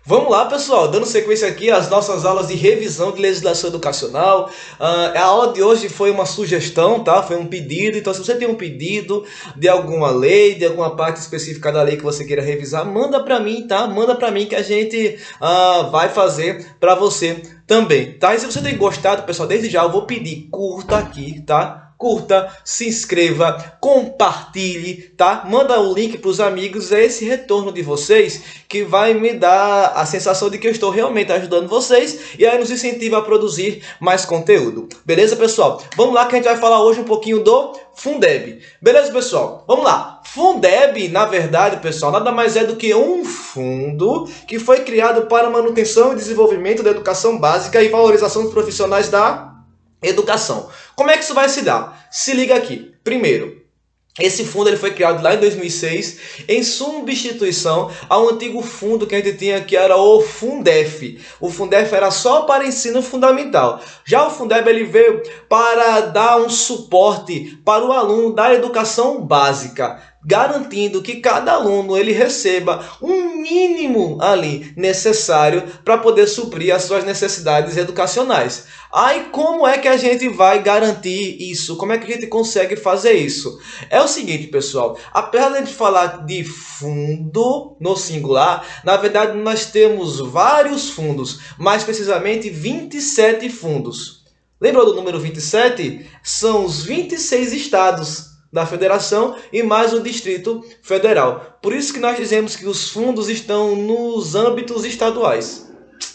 Vamos lá, pessoal, dando sequência aqui às nossas aulas de revisão de legislação educacional. A aula de hoje foi uma sugestão, tá? Foi um pedido. Então, se você tem um pedido de alguma lei, de alguma parte específica da lei que você queira revisar, manda para mim, tá? Manda para mim que a gente vai fazer para você também, tá? E se você tem gostado, pessoal, desde já eu vou pedir, curta aqui, tá? Curta, se inscreva, compartilhe, tá? Manda o link para os amigos, é esse retorno de vocês que vai me dar a sensação de que eu estou realmente ajudando vocês e aí nos incentiva a produzir mais conteúdo. Beleza, pessoal? Vamos lá que a gente vai falar hoje um pouquinho do Fundeb. Beleza, pessoal? Vamos lá. Fundeb, na verdade, pessoal, nada mais é do que um fundo que foi criado para manutenção e desenvolvimento da educação básica e valorização dos profissionais da educação. Como é que isso vai se dar? Se liga aqui. Primeiro, esse fundo ele foi criado lá em 2006 em substituição ao antigo fundo que a gente tinha, que era o Fundef. O Fundef era só para ensino fundamental. Já o Fundeb ele veio para dar um suporte para o aluno da educação básica, garantindo que cada aluno ele receba um mínimo ali necessário para poder suprir as suas necessidades educacionais. Aí como é que a gente vai garantir isso? Como é que a gente consegue fazer isso? É o seguinte, pessoal, apesar de a gente falar de fundo no singular, na verdade nós temos vários fundos, mais precisamente 27 fundos. Lembrou do número 27? São os 26 estados da federação e mais o Distrito Federal. Por isso que nós dizemos que os fundos estão nos âmbitos estaduais.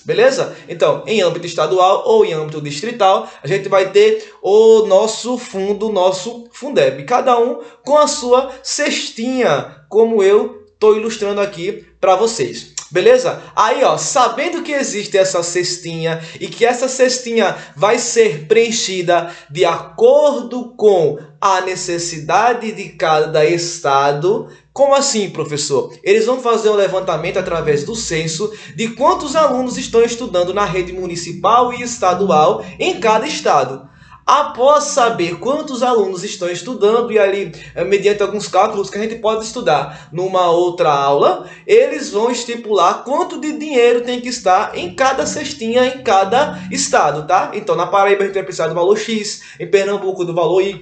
Beleza? Então, em âmbito estadual ou em âmbito distrital, a gente vai ter o nosso fundo, o nosso Fundeb. Cada um com a sua cestinha, como eu estou ilustrando aqui para vocês. Beleza? Aí, ó, sabendo que existe essa cestinha e que essa cestinha vai ser preenchida de acordo com a necessidade de cada estado. Como assim, professor? Eles vão fazer um levantamento através do censo de quantos alunos estão estudando na rede municipal e estadual em cada estado. Após saber quantos alunos estão estudando, e ali, mediante alguns cálculos que a gente pode estudar numa outra aula, eles vão estipular quanto de dinheiro tem que estar em cada cestinha, em cada estado, tá? Então, na Paraíba a gente vai precisar do valor X, em Pernambuco do valor Y,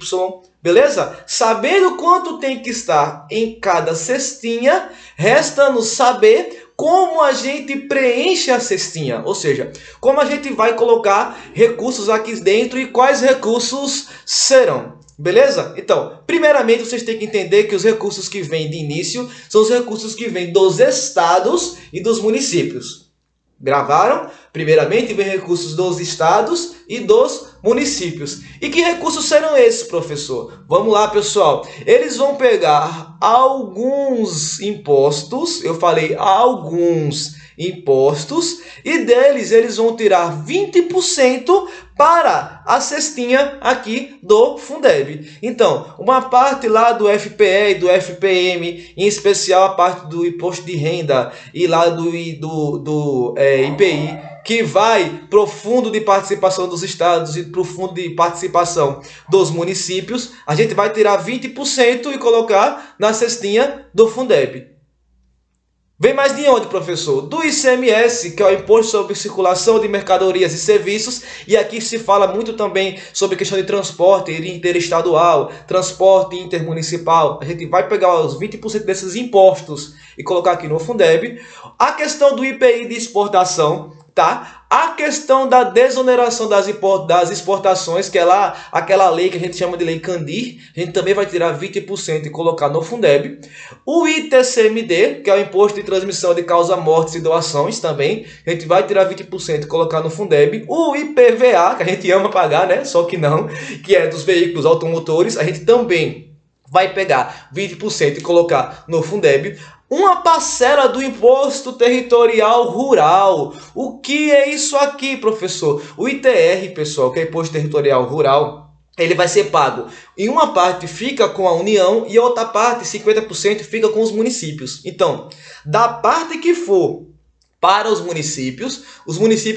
beleza? Sabendo quanto tem que estar em cada cestinha, resta-nos saber como a gente preenche a cestinha, ou seja, como a gente vai colocar recursos aqui dentro e quais recursos serão. Beleza? Então, primeiramente vocês têm que entender que os recursos que vêm de início são os recursos que vêm dos estados e dos municípios. Gravaram? Primeiramente vem recursos dos estados e dos municípios. E que recursos serão esses, professor? Vamos lá, pessoal. Eles vão pegar alguns impostos, eu falei alguns impostos, e deles eles vão tirar 20% para a cestinha aqui do Fundeb. Então, uma parte lá do FPE e do FPM, em especial a parte do imposto de renda e lá do IPI, que vai para o fundo de participação dos estados e para o fundo de participação dos municípios, a gente vai tirar 20% e colocar na cestinha do Fundeb. Vem mais de onde, professor? Do ICMS, que é o Imposto sobre Circulação de Mercadorias e Serviços, e aqui se fala muito também sobre questão de transporte interestadual, transporte intermunicipal. A gente vai pegar os 20% desses impostos e colocar aqui no Fundeb. A questão do IPI de exportação, tá? A questão da desoneração das exportações, que é lá aquela lei que a gente chama de Lei Candir, a gente também vai tirar 20% e colocar no Fundeb. O ITCMD, que é o Imposto de Transmissão de Causa Mortes e Doações também, a gente vai tirar 20% e colocar no Fundeb. O IPVA, que a gente ama pagar, né? Só que não, que é dos veículos automotores, a gente também vai pegar 20% e colocar no Fundeb. Uma parcela do Imposto Territorial Rural. O que é isso aqui, professor? O ITR, pessoal, que é Imposto Territorial Rural, ele vai ser pago. Em uma parte fica com a União e a outra parte, 50%, fica com os municípios. Então, da parte que for para os municípios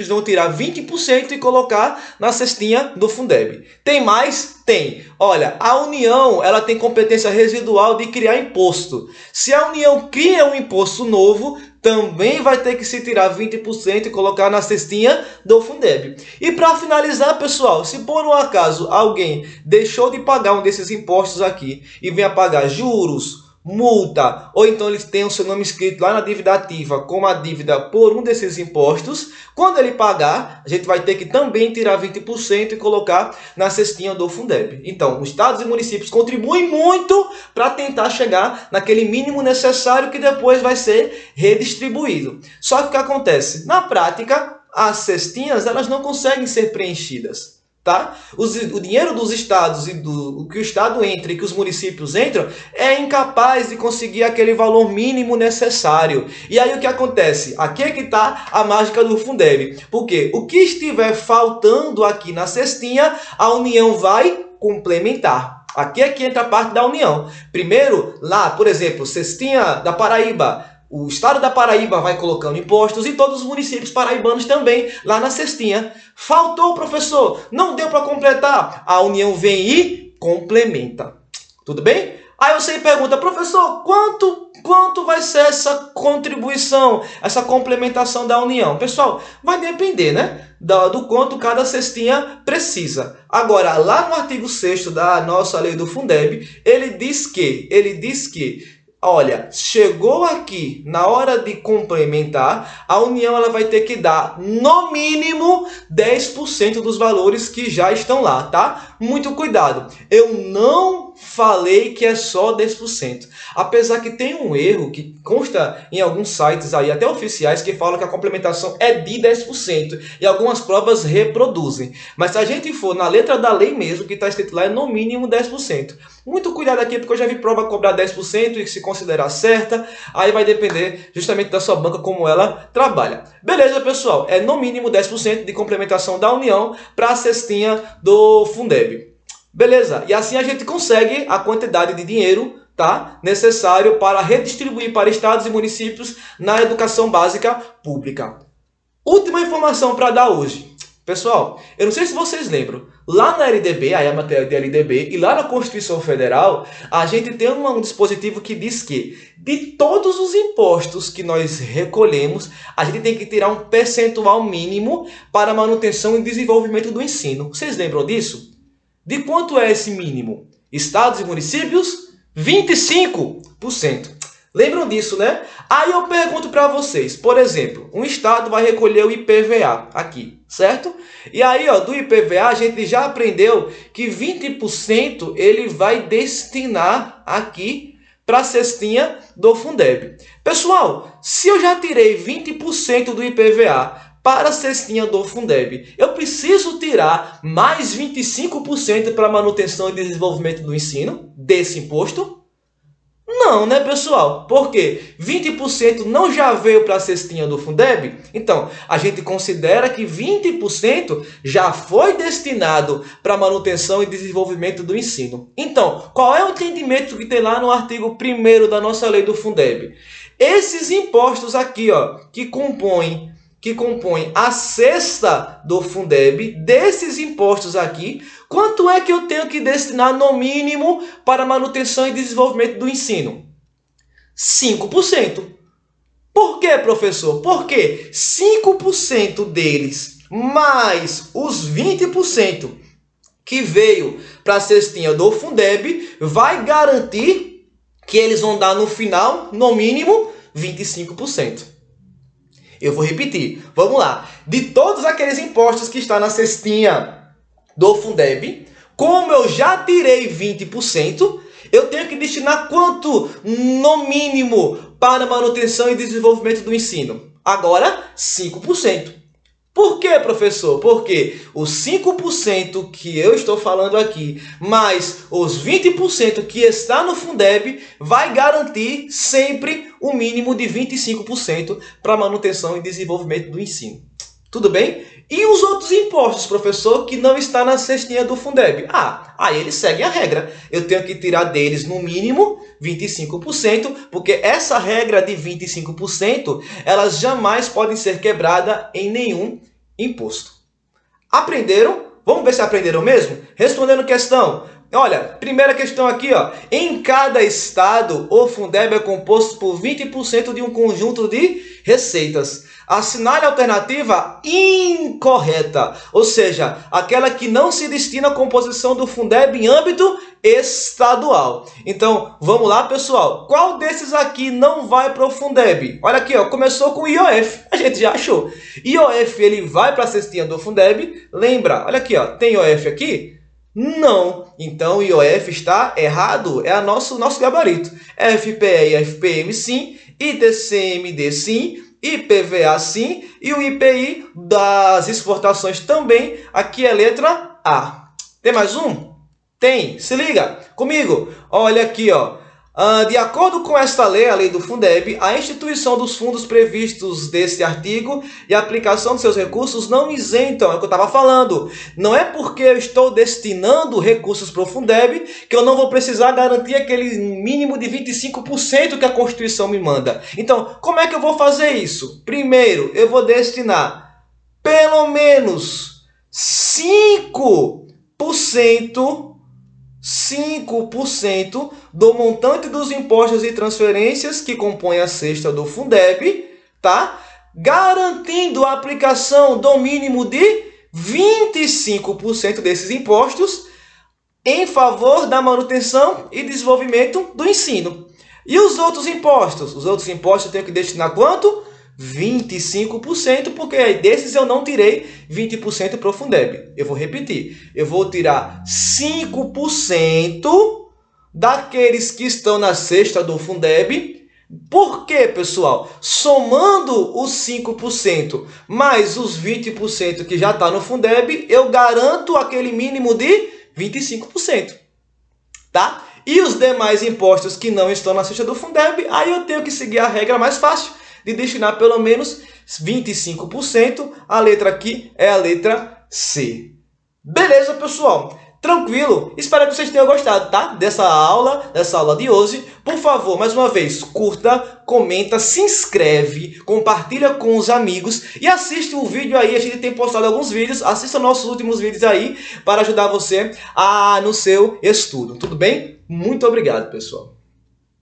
vão tirar 20% e colocar na cestinha do Fundeb. Tem mais? Tem. Olha, a União ela tem competência residual de criar imposto. Se a União cria um imposto novo, também vai ter que se tirar 20% e colocar na cestinha do Fundeb. E para finalizar, pessoal, se por um acaso alguém deixou de pagar um desses impostos aqui e venha pagar juros, multa, ou então eles têm o seu nome escrito lá na dívida ativa como a dívida por um desses impostos, quando ele pagar, a gente vai ter que também tirar 20% e colocar na cestinha do Fundeb. Então, os estados e municípios contribuem muito para tentar chegar naquele mínimo necessário que depois vai ser redistribuído. Só que o que acontece? Na prática, as cestinhas elas não conseguem ser preenchidas. Tá? O dinheiro dos estados e o que o estado entra e que os municípios entram é incapaz de conseguir aquele valor mínimo necessário. E aí o que acontece? Aqui é que está a mágica do Fundeb. Porque o que estiver faltando aqui na cestinha, a União vai complementar. Aqui é que entra a parte da União. Primeiro, lá, por exemplo, cestinha da Paraíba. O estado da Paraíba vai colocando impostos e todos os municípios paraibanos também lá na cestinha. Faltou, professor, não deu para completar. A União vem e complementa. Tudo bem? Aí você pergunta, professor, quanto vai ser essa contribuição, essa complementação da União? Pessoal, vai depender, né? Do quanto cada cestinha precisa. Agora, lá no artigo 6º da nossa lei do Fundeb, ele diz que olha, chegou aqui na hora de complementar, a União ela vai ter que dar no mínimo 10% dos valores que já estão lá, tá? Muito cuidado. Eu não falei que é só 10%. Apesar que tem um erro que consta em alguns sites aí, até oficiais, que falam que a complementação é de 10%. E algumas provas reproduzem. Mas se a gente for na letra da lei mesmo, que está escrito lá, é no mínimo 10%. Muito cuidado aqui, porque eu já vi prova cobrar 10% e se considerar certa. Aí vai depender justamente da sua banca, como ela trabalha. Beleza, pessoal? É no mínimo 10% de complementação da União para a cestinha do Fundeb. Beleza? E assim a gente consegue a quantidade de dinheiro, tá, necessário para redistribuir para estados e municípios na educação básica pública. Última informação para dar hoje. Pessoal, eu não sei se vocês lembram, lá na LDB, aí a matéria de LDB, e lá na Constituição Federal, a gente tem um dispositivo que diz que de todos os impostos que nós recolhemos, a gente tem que tirar um percentual mínimo para a manutenção e desenvolvimento do ensino. Vocês lembram disso? De quanto é esse mínimo? Estados e municípios? 25%. Lembram disso, né? Aí eu pergunto para vocês, por exemplo, um estado vai recolher o IPVA aqui, certo? E aí, ó, do IPVA a gente já aprendeu que 20% ele vai destinar aqui para a cestinha do Fundeb. Pessoal, se eu já tirei 20% do IPVA para a cestinha do Fundeb, eu preciso tirar mais 25% para manutenção e desenvolvimento do ensino desse imposto? Não, né, pessoal? Porque 20% não já veio para a cestinha do Fundeb? Então, a gente considera que 20% já foi destinado para manutenção e desenvolvimento do ensino. Então, qual é o entendimento que tem lá no artigo 1º da nossa lei do Fundeb? Esses impostos aqui, ó, que compõem a cesta do Fundeb, desses impostos aqui, quanto é que eu tenho que destinar no mínimo para manutenção e desenvolvimento do ensino? 5%. Por quê, professor? Porque 5% deles, mais os 20% que veio para a cestinha do Fundeb, vai garantir que eles vão dar no final, no mínimo, 25%. Eu vou repetir. Vamos lá. De todos aqueles impostos que estão na cestinha do Fundeb, como eu já tirei 20%, eu tenho que destinar quanto no mínimo para manutenção e desenvolvimento do ensino? Agora, 5%. Por quê, professor? Porque os 5% que eu estou falando aqui, mais os 20% que está no Fundeb, vai garantir sempre o mínimo de 25% para manutenção e desenvolvimento do ensino. Tudo bem? E os outros impostos, professor, que não está na cestinha do Fundeb? Aí eles seguem a regra. Eu tenho que tirar deles, no mínimo, 25%, porque essa regra de 25%, elas jamais podem ser quebradas em nenhum imposto. Aprenderam? Vamos ver se aprenderam mesmo? Respondendo questão. Olha, primeira questão aqui, ó. Em cada estado, o Fundeb é composto por 20% de um conjunto de receitas. Assinale a alternativa incorreta, ou seja, aquela que não se destina à composição do Fundeb em âmbito estadual. Então, vamos lá, pessoal. Qual desses aqui não vai para o Fundeb? Olha aqui, ó, começou com IOF, a gente já achou. IOF, ele vai para a cestinha do Fundeb. Lembra, olha aqui, ó, tem IOF aqui? Não. Então, o IOF está errado. É nosso gabarito. FPE e FPM sim, ITCMD sim, IPVA sim, e o IPI das exportações também. Aqui é a letra A. Tem mais um? Tem. Se liga comigo. Olha aqui, ó. De acordo com esta lei, a lei do Fundeb, a instituição dos fundos previstos deste artigo e a aplicação de seus recursos não isentam, é o que eu estava falando. Não é porque eu estou destinando recursos para o Fundeb que eu não vou precisar garantir aquele mínimo de 25% que a Constituição me manda. Então, como é que eu vou fazer isso? Primeiro, eu vou destinar pelo menos 5% do montante dos impostos e transferências que compõem a cesta do Fundeb, tá? Garantindo a aplicação do mínimo de 25% desses impostos em favor da manutenção e desenvolvimento do ensino. E os outros impostos? Os outros impostos eu tenho que destinar quanto? 25%, porque desses eu não tirei 20% para o Fundeb. Eu vou repetir. Eu vou tirar 5% daqueles que estão na cesta do Fundeb. Por quê, pessoal? Somando os 5% mais os 20% que já está no Fundeb, eu garanto aquele mínimo de 25%. Tá? E os demais impostos que não estão na cesta do Fundeb, aí eu tenho que seguir a regra mais fácil de destinar pelo menos 25%. A letra aqui é a letra C. Beleza, pessoal? Tranquilo? Espero que vocês tenham gostado, tá? Dessa aula de hoje. Por favor, mais uma vez, curta, comenta, se inscreve, compartilha com os amigos e assiste o vídeo aí. A gente tem postado alguns vídeos. Assista nossos últimos vídeos aí para ajudar você no seu estudo. Tudo bem? Muito obrigado, pessoal.